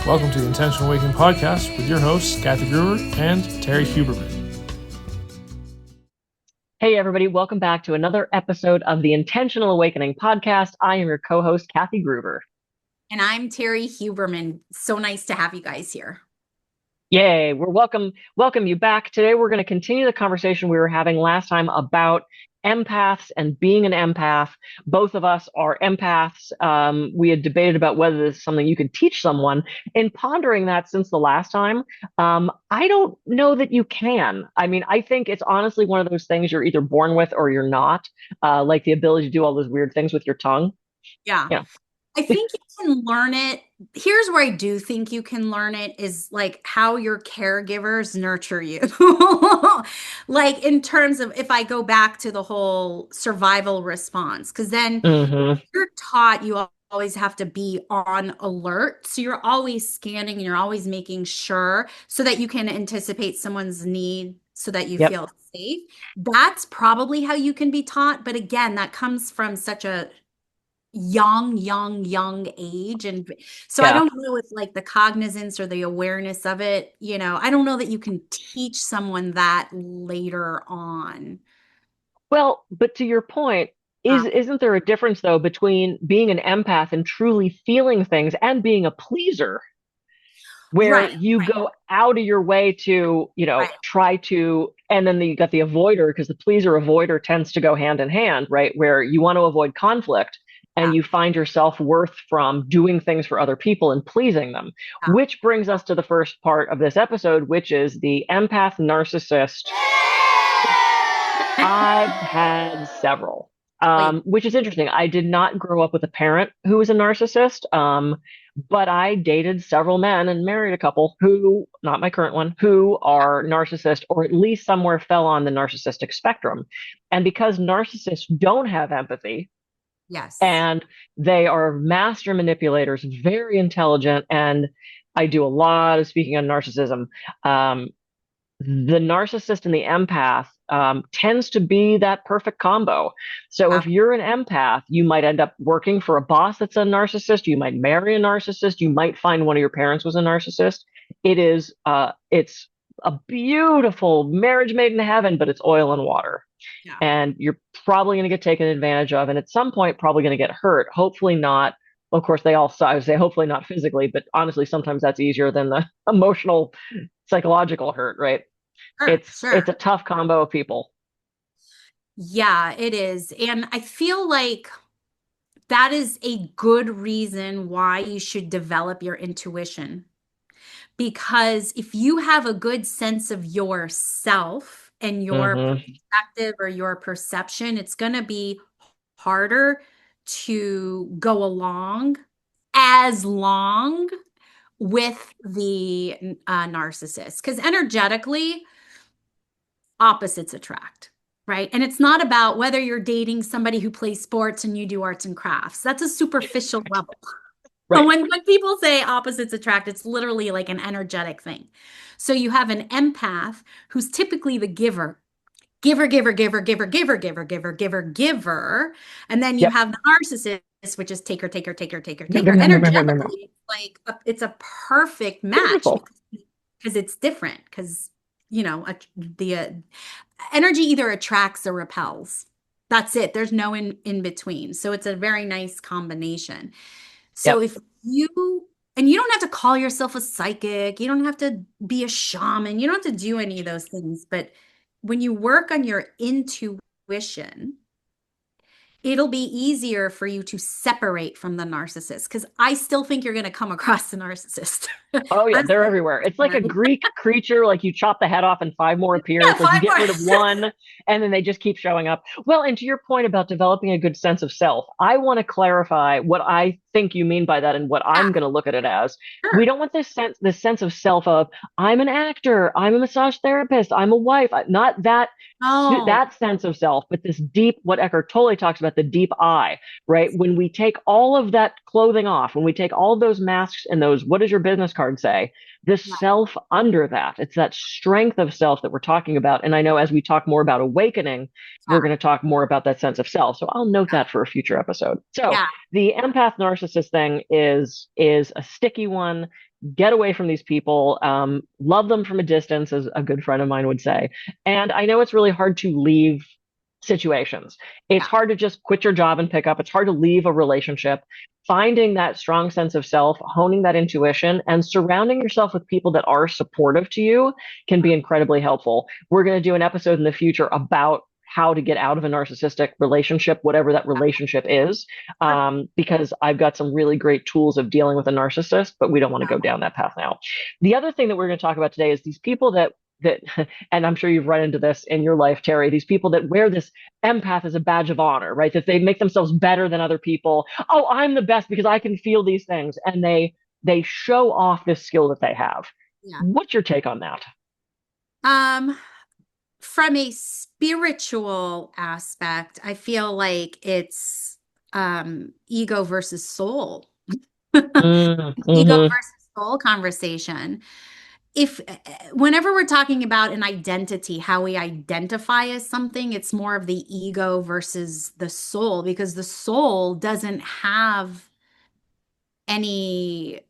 Welcome to the Intentional Awakening Podcast with your hosts, Kathy Brewer and Terry Huberman. Hey, everybody. Welcome back to another episode of the Intentional Awakening Podcast. I am your co-host, Kathy Gruber. And I'm Terry Huberman. So nice to have you guys here. Yay. We're welcome you back. Today, we're going to continue the conversation we were having last time about empaths and being an empath. Both of us are empaths. We had debated about whether this is something you could teach someone. In pondering that since the last time, I don't know that you can. I mean, I think it's honestly one of those things you're either born with or you're not, like the ability to do all those weird things with your tongue. Yeah. I think you can learn it. Here's where I do think you can learn it is like how your caregivers nurture you. Like in terms of if I go back to the whole survival response, because then you're taught you always have to be on alert. So you're always scanning and you're always making sure so that you can anticipate someone's need so that you feel safe. That's probably how you can be taught. But again, that comes from such a young age. And so I don't know if like the cognizance or the awareness of it, I don't know that you can teach someone that later on. Well, but to your point, isn't there a difference though between being an empath and truly feeling things and being a pleaser? Where you go out of your way to, try to, and then you got the avoider, because the pleaser avoider tends to go hand in hand, right? Where you want to avoid conflict and you find your self-worth from doing things for other people and pleasing them, which brings us to the first part of this episode, which is the empath narcissist. I've had several, which is interesting. I did not grow up with a parent who was a narcissist, but I dated several men and married a couple who, not my current one, who are narcissist or at least somewhere fell on the narcissistic spectrum. And because narcissists don't have empathy, and they are master manipulators, very intelligent, and I do a lot of speaking on narcissism. The narcissist and the empath tends to be that perfect combo. So if you're an empath, you might end up working for a boss that's a narcissist. You might marry a narcissist. You might find one of your parents was a narcissist. It's a beautiful marriage made in heaven, but it's oil and water. Yeah. And you're probably going to get taken advantage of. And at some point, probably going to get hurt. Hopefully not. Well, of course, I would say hopefully not physically, but honestly, sometimes that's easier than the emotional, psychological hurt, right? It's a tough combo of people. Yeah, it is. And I feel like that is a good reason why you should develop your intuition. Because if you have a good sense of yourself and your perspective or your perception, it's going to be harder to go along as long with the narcissist. Because energetically, opposites attract, right? And it's not about whether you're dating somebody who plays sports and you do arts and crafts. That's a superficial level. Right. When people say opposites attract, it's literally like an energetic thing. So you have an empath who's typically the giver. Giver. And then you have the narcissist, which is taker. Energetically, it's a perfect match because it's different. Because, the energy either attracts or repels. That's it. There's no in between. So it's a very nice combination. So if you don't have to call yourself a psychic, you don't have to be a shaman, you don't have to do any of those things. But when you work on your intuition, it'll be easier for you to separate from the narcissist, because I still think you're going to come across the narcissist. Oh, yeah, they're everywhere. It's like a Greek creature, like you chop the head off and 5 more appear. Yeah, like you get rid of one and then they just keep showing up. Well, and to your point about developing a good sense of self, I want to clarify what I think you mean by that and what I'm going to look at it as. Sure. We don't want this sense of self of I'm an actor, I'm a massage therapist, I'm a wife, not that. That sense of self, but this deep, what Eckhart Tolle talks about, the deep I, right? When we take all of that clothing off, when we take all those masks and those, what does your business card say? The self under that, it's that strength of self that we're talking about. And I know as we talk more about awakening, we're going to talk more about that sense of self. So I'll note that for a future episode. So the empath narcissist thing is a sticky one. get away from these people, love them from a distance, as a good friend of mine would say. And I know it's really hard to leave situations. It's Yeah. hard to just quit your job and pick up. It's hard to leave a relationship. Finding that strong sense of self, honing that intuition, and surrounding yourself with people that are supportive to you can be incredibly helpful. We're going to do an episode in the future about how to get out of a narcissistic relationship, whatever that relationship is, because I've got some really great tools of dealing with a narcissist, but we don't want to go down that path now. The other thing that we're going to talk about today is these people that, and I'm sure you've run into this in your life, Terry, these people that wear this empath as a badge of honor, right? That they make themselves better than other people. Oh, I'm the best because I can feel these things. And they show off this skill that they have. Yeah. What's your take on that? Um, from a spiritual aspect, I feel like it's ego versus soul. Ego Mm-hmm. versus soul conversation. If whenever we're talking about an identity, how we identify as something, it's more of the ego versus the soul, because the soul doesn't have any,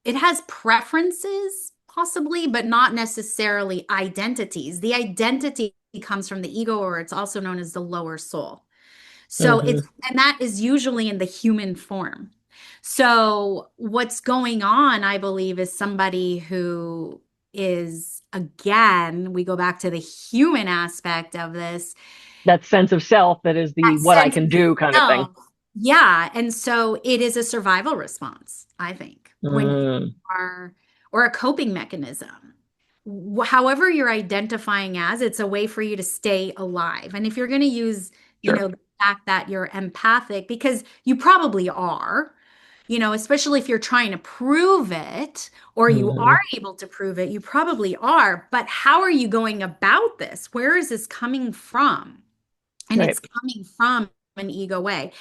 it has preferences possibly, but not necessarily identities. The identity comes from the ego, or it's also known as the lower soul. So Mm-hmm. it's, and that is usually in the human form. So what's going on, I believe, is somebody who is, again, we go back to the human aspect of this, That sense of self that is that the what I sense of can do kind of thing. self. Yeah. And so it is a survival response, I think, when you Mm, are, or a coping mechanism. However you're identifying as, it's a way for you to stay alive. And if you're going to use, sure. the fact that you're empathic, because you probably are, especially if you're trying to prove it, or you are Mm, able to prove it, you probably are. But how are you going about this? Where is this coming from? And right. it's coming from an ego way.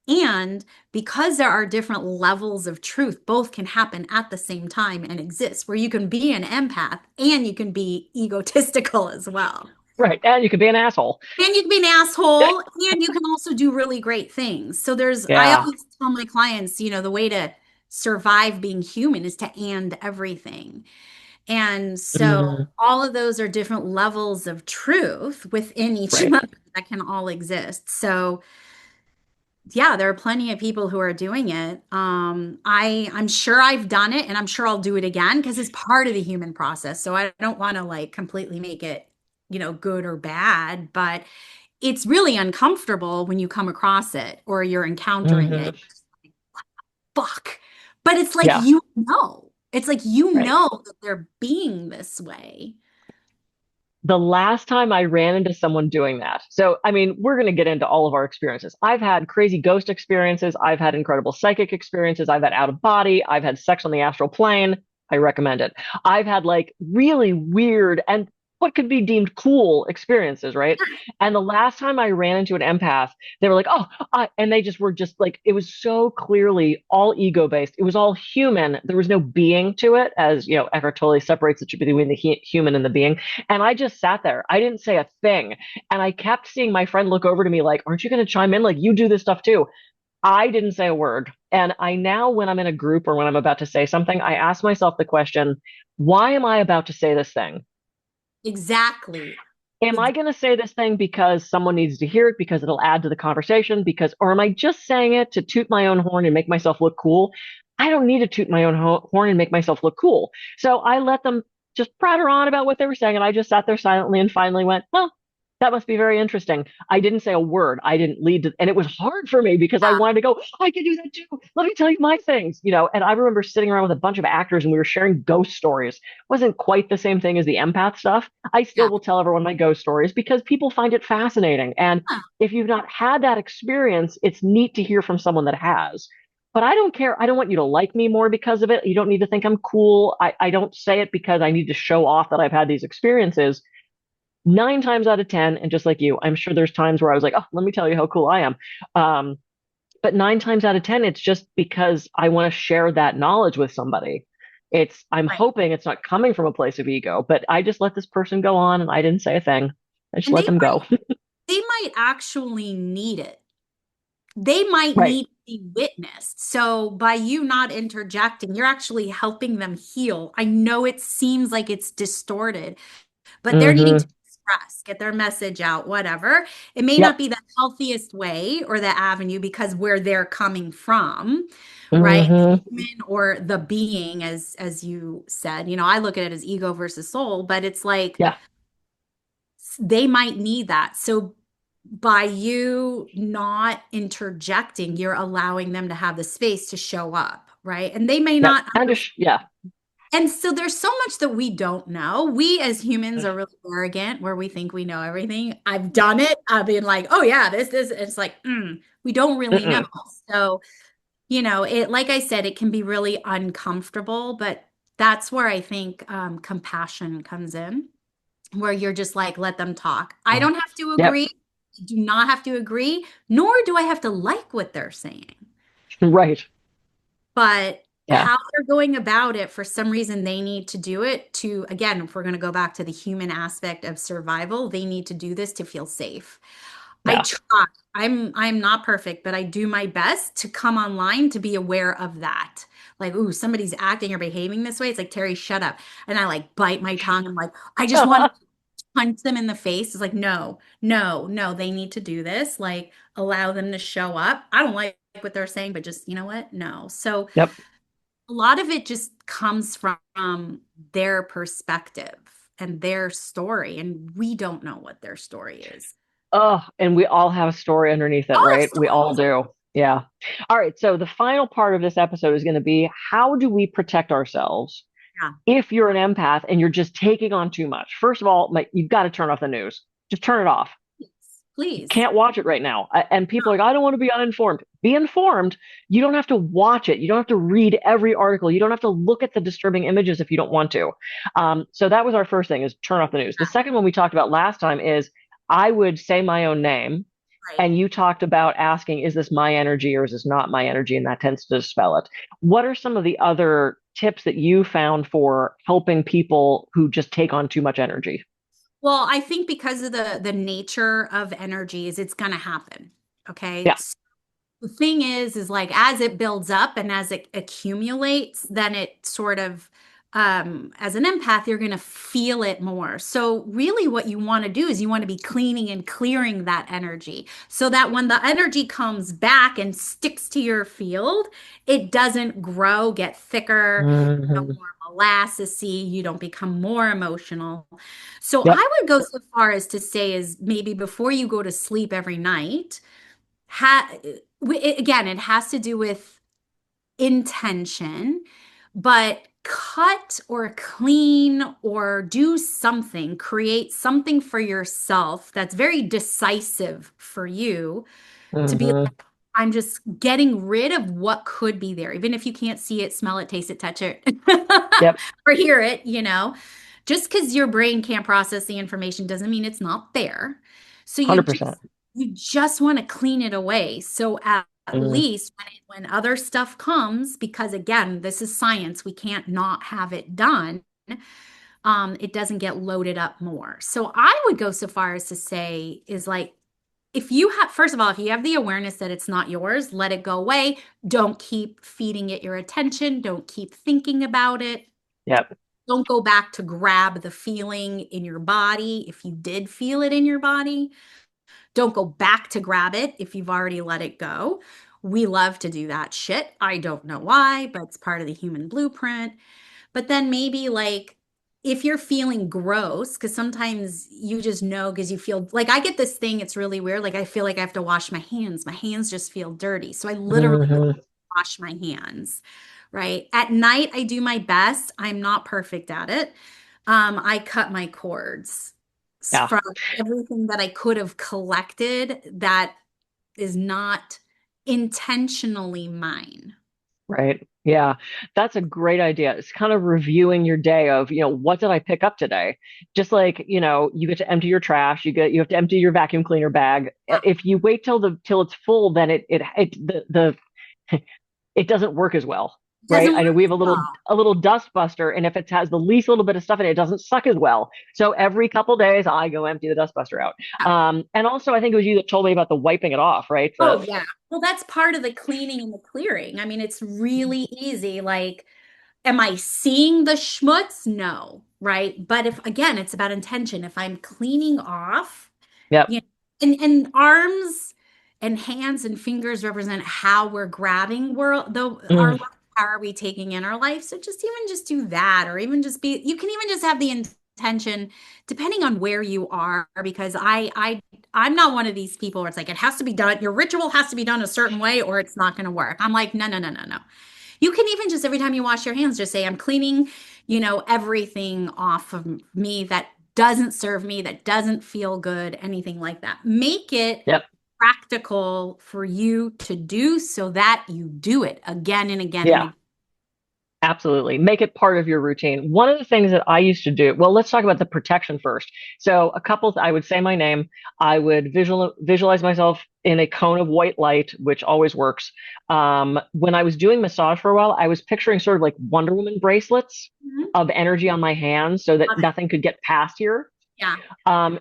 And because there are different levels of truth, both can happen at the same time and exist, where you can be an empath and you can be egotistical as well. Right. And you could be an asshole. And you can be an asshole, and you can also do really great things. So I Yeah. always tell my clients, the way to survive being human is to and everything. And so Mm, all of those are different levels of truth within each right. other that can all exist. So yeah, there are plenty of people who are doing it. I'm sure I've done it, and I'm sure I'll do it again because it's part of the human process. So I don't want to like completely make it, good or bad, but it's really uncomfortable when you come across it or you're encountering Hmm. it. Fuck. But it's like Yeah. It's like you Right. know that they're being this way. The last time I ran into someone doing that. So, I mean, we're going to get into all of our experiences. I've had crazy ghost experiences. I've had incredible psychic experiences. I've had out of body. I've had sex on the astral plane. I recommend it. I've had like really weird and what could be deemed cool experiences, right? And the last time I ran into an empath, they were like, oh, and they just were just like, it was so clearly all ego based. It was all human. There was no being to it, as, Eckhart Tolle separates the between the human and the being. And I just sat there. I didn't say a thing. And I kept seeing my friend look over to me like, aren't you going to chime in? Like, you do this stuff too. I didn't say a word. And I now, when I'm in a group or when I'm about to say something, I ask myself the question, why am I about to say this thing? Exactly. Am I Ex- going to say this thing because someone needs to hear it, because it'll add to the conversation, or am I just saying it to toot my own horn and make myself look cool? I don't need to toot my own horn and make myself look cool. So I let them just pratter on about what they were saying. And I just sat there silently and finally went, well, that must be very interesting. I didn't say a word. I didn't lead to, and it was hard for me because I Yeah, wanted to go, I can do that too. Let me tell you my things. And I remember sitting around with a bunch of actors and we were sharing ghost stories. It wasn't quite the same thing as the empath stuff. I still yeah. will tell everyone my ghost stories because people find it fascinating. And Huh. if you've not had that experience, it's neat to hear from someone that has. But I don't care. I don't want you to like me more because of it. You don't need to think I'm cool. I don't say it because I need to show off that I've had these experiences. 9 times out of 10, and just like you, I'm sure there's times where I was like, oh, let me tell you how cool I am. Um, but 9 times out of 10, it's just because I want to share that knowledge with somebody. I'm Right. hoping it's not coming from a place of ego, but I just let this person go on and I didn't say a thing. I just And let them go. they might actually need it. They might Right. need be witnessed. So by you not interjecting, you're actually helping them heal. I know it seems like it's distorted, but they're needing to Mm-hmm. express, get their message out, whatever. It may not Yep. be the healthiest way or the avenue because where they're coming from, right? Mm-hmm. Human or the being, as you said, I look at it as ego versus soul, but it's like Yeah. they might need that. So by you not interjecting, you're allowing them to have the space to show up, right? And they may Yep. not understand. Yeah. And so there's so much that we don't know. We as humans are really arrogant where we think we know everything. I've done it. I've been like, oh yeah, this. It's like, we don't really know. Mm-mm. So, it, like I said, it can be really uncomfortable, but that's where I think compassion comes in, where you're just like, let them talk. I don't have to Yep. agree. Do not have to agree, nor do I have to like what they're saying. Right. But Yeah. how they're going about it, for some reason, they need to do it to, again, if we're going to go back to the human aspect of survival, they need to do this to feel safe. I Yeah. try. I'm not perfect, but I do my best to come online to be aware of that. Like, ooh, somebody's acting or behaving this way. It's like, Terry, shut up. And I like bite my tongue. I'm like, I just want to punch them in the face. It's like, no, no, no, they need to do this. Like, allow them to show up. I don't like what they're saying, but just, you know what? No. So Yep. a lot of it just comes from their perspective and their story, and we don't know what their story is. Oh, and we all have a story underneath it, All have right? We all stories. do. Yeah. All right. So the final part of this episode is going to be, how do we protect ourselves Yeah, if you're an empath and you're just taking on too much? First of all, like, you've got to turn off the news. Just turn it off. please, please. Can't watch it right now. And people are like, I don't want to be uninformed. Be informed. You don't have to watch it. You don't have to read every article. You don't have to look at the disturbing images if you don't want to. So that was our first thing, is turn off the news. The second one we talked about last time is, I would say my own name. Right. And you talked about asking, is this my energy or is this not my energy? And that tends to dispel it. What are some of the other tips that you found for helping people who just take on too much energy? Well, I think because of the nature of energies, it's going to happen. Okay. Yeah. So the thing is like as it builds up and as it accumulates, then it sort of, as an empath, you're going to feel it more. So really what you want to do is you want to be cleaning and clearing that energy so that when the energy comes back and sticks to your field, it doesn't grow, get thicker, Hmm. more molassesy, you don't become more emotional. So Yep. I would go so far as to say is maybe before you go to sleep every night, ha again, it has to do with intention, but cut or clean or do something, create something for yourself that's very decisive for you to be Hmm. like, I'm just getting rid of what could be there, even if you can't see it, smell it, taste it, touch it, Yep. or hear it. Just because your brain can't process the information doesn't mean it's not there. So you 100%. just want to clean it away. So at Mm. least when other stuff comes, because again, this is science, we can't not have it done. It doesn't get loaded up more. So I would go so far as to say is like, if you have, first of all, if you have the awareness that it's not yours, let it go away. Don't keep feeding it your attention. Don't keep thinking about it. Yep. Don't go back to grab the feeling in your body if you did feel it in your body. Don't go back to grab it if you've already let it go. We love to do that shit. I don't know why, but it's part of the human blueprint. But then maybe like if you're feeling gross, because sometimes you just know because you feel like I get this thing, it's really weird. Like I feel like I have to wash my hands. My hands just feel dirty. So I literally Hmm. wash my hands, right? At night, I do my best. I'm not perfect at it. I cut my cords Yeah. from everything that I could have collected that is not intentionally mine. Right. Yeah. That's a great idea. It's kind of reviewing your day of, what did I pick up today? Just like, you get to empty your trash, you have to empty your vacuum cleaner bag. If you wait till it's full, then it the it doesn't work as well. right? Doesn't I know work we have as well. a little dust buster, and if it has the least little bit of stuff in it, it doesn't suck as well. So every couple days, I go empty the dust buster out. And also, I think it was you that told me about the wiping it off, right? Oh, yeah. Well, that's part of the cleaning and the clearing. I mean, it's really easy. Like, am I seeing the schmutz? No, right? But if, again, it's about intention. If I'm cleaning off, Yep. you know, and arms and hands and fingers represent how we're grabbing our Mm, life, how are we taking in our life. So just do that, or even just be, you can even just have the intention, depending on where you are, because I'm not one of these people where it's like it has to be done, your ritual has to be done a certain way or it's not going to work. I'm like, no, no, no, no, no. You can even just every time you wash your hands, just say, I'm cleaning, everything off of me that doesn't serve me, that doesn't feel good, anything like that. Make it yep. practical for you to do so that you do it again and again and Yeah. again. Absolutely. Make it part of your routine. One of the things that I used to do, well, let's talk about the protection first. So, I would say my name. I would visualize myself in a cone of white light, which always works. When I was doing massage for a while, I was picturing sort of like Wonder Woman bracelets Mhm. of energy on my hands so that Love it. nothing could get past here. Yeah.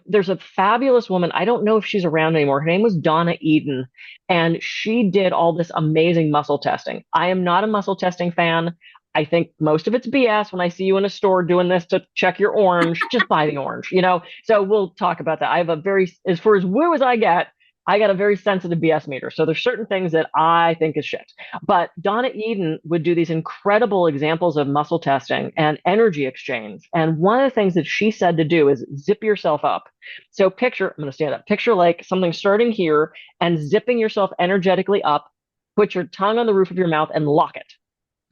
There's a fabulous woman. I don't know if she's around anymore. Her name was Donna Eden, and she did all this amazing muscle testing. I am not a muscle testing fan. I think most of it's BS. When I see you in a store doing this to check your orange, just buy the orange. So we'll talk about that. I have a very, as far as woo as I get, I got a very sensitive BS meter. So there's certain things that I think is shit. But Donna Eden would do these incredible examples of muscle testing and energy exchange. And one of the things that she said to do is zip yourself up. So I'm going to stand up. Picture like something starting here and zipping yourself energetically up. Put your tongue on the roof of your mouth and lock it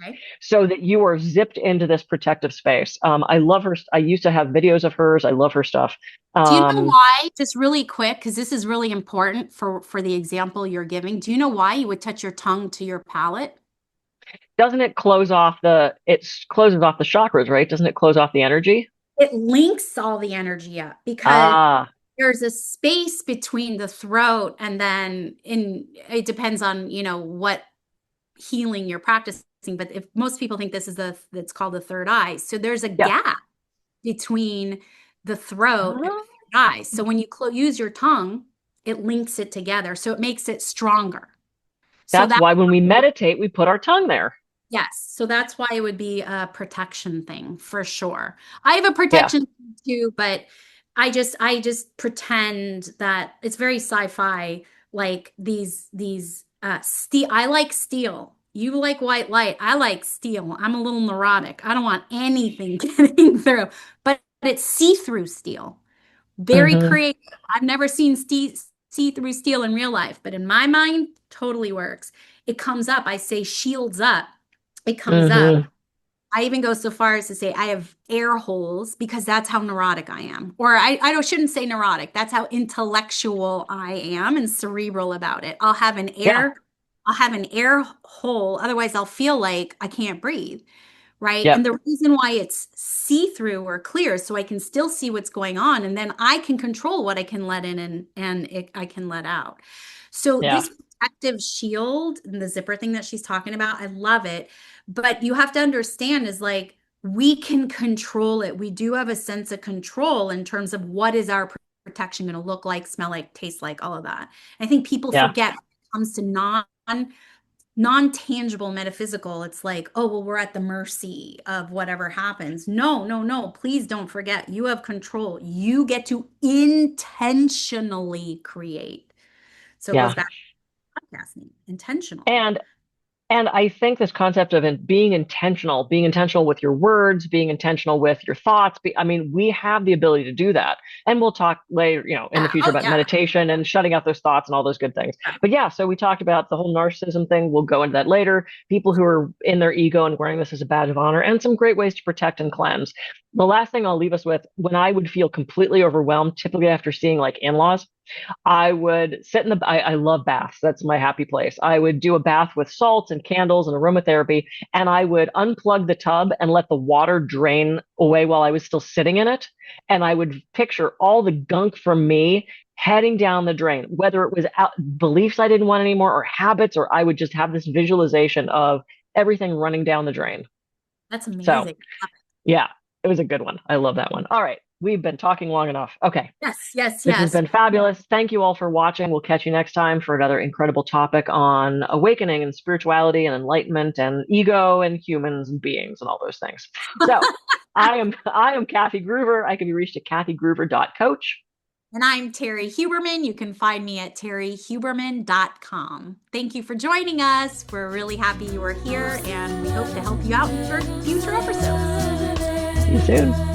Okay. so that you are zipped into this protective space. I love her. I used to have videos of hers. I love her stuff. Do you know Um, why? Just really quick, because this is really important for the example you're giving. Do you know why you would touch your tongue to your palate? doesn't it it closes off the chakras, right? Doesn't it close off the energy? It links all the energy up because Ah, there's a space between the throat and then it depends on, what healing you're practicing. But if most people think this is that's called the third eye. So there's a yeah. gap between the throat and Ah. the third eye. So when you use your tongue, it links it together. So it makes it stronger. So That's that why when we meditate, we put our tongue there. Yes, so that's why it would be a protection thing for sure. I have a Yeah. protection thing too, but I just pretend that it's very sci-fi, like these steel. I like steel. You like white light. I like steel. I'm a little neurotic. I don't want anything getting through, but it's see-through steel. Very Hmm. creative. I've never seen see-through steel in real life, but in my mind, totally works. It comes up. I say shields up. It comes up. Hmm. I even go so far as to say I have air holes because that's how neurotic I am. Or shouldn't say neurotic. That's how intellectual I am and cerebral about it. Yeah. I'll have an air hole. Otherwise, I'll feel like I can't breathe. Right. And Yep. the reason why it's see-through or clear, so I can still see what's going on, and then I can control what I can let in and I can let out. So Yeah. this protective shield and the zipper thing that she's talking about, I love it. But you have to understand is like we can control it. We do have a sense of control in terms of what is our protection going to look like, smell like, taste like, all of that. I think people Yeah. forget when it comes to non-tangible metaphysical. It's like, oh, well, we're at the mercy of whatever happens. No, no, no. Please don't forget. You have control. You get to intentionally create. So it goes Yeah. back to podcasting, intentional. And And I think this concept of being intentional with your words, being intentional with your thoughts. I mean, we have the ability to do that. And we'll talk later, in the Yeah. future Oh, about yeah. meditation and shutting out those thoughts and all those good things. But yeah, so we talked about the whole narcissism thing. We'll go into that later. People who are in their ego and wearing this as a badge of honor, and some great ways to protect and cleanse. The last thing I'll leave us with, when I would feel completely overwhelmed, typically after seeing like in-laws, I would sit I love baths. That's my happy place. I would do a bath with salts and candles and aromatherapy, and I would unplug the tub and let the water drain away while I was still sitting in it. And I would picture all the gunk from me heading down the drain, whether it was beliefs I didn't want anymore or habits, or I would just have this visualization of everything running down the drain. That's So, amazing. yeah, it was a good one. I love that one. All right. We've been talking long enough. Okay. Yes. This has been fabulous. Thank you all for watching. We'll catch you next time for another incredible topic on awakening and spirituality and enlightenment and ego and humans and beings and all those things. So I am Kathy Groover. I can be reached at kathygroover.coach. And I'm Terry Huberman. You can find me at terryhuberman.com. Thank you for joining us. We're really happy you were here, and we hope to help you out for future episodes. See you soon.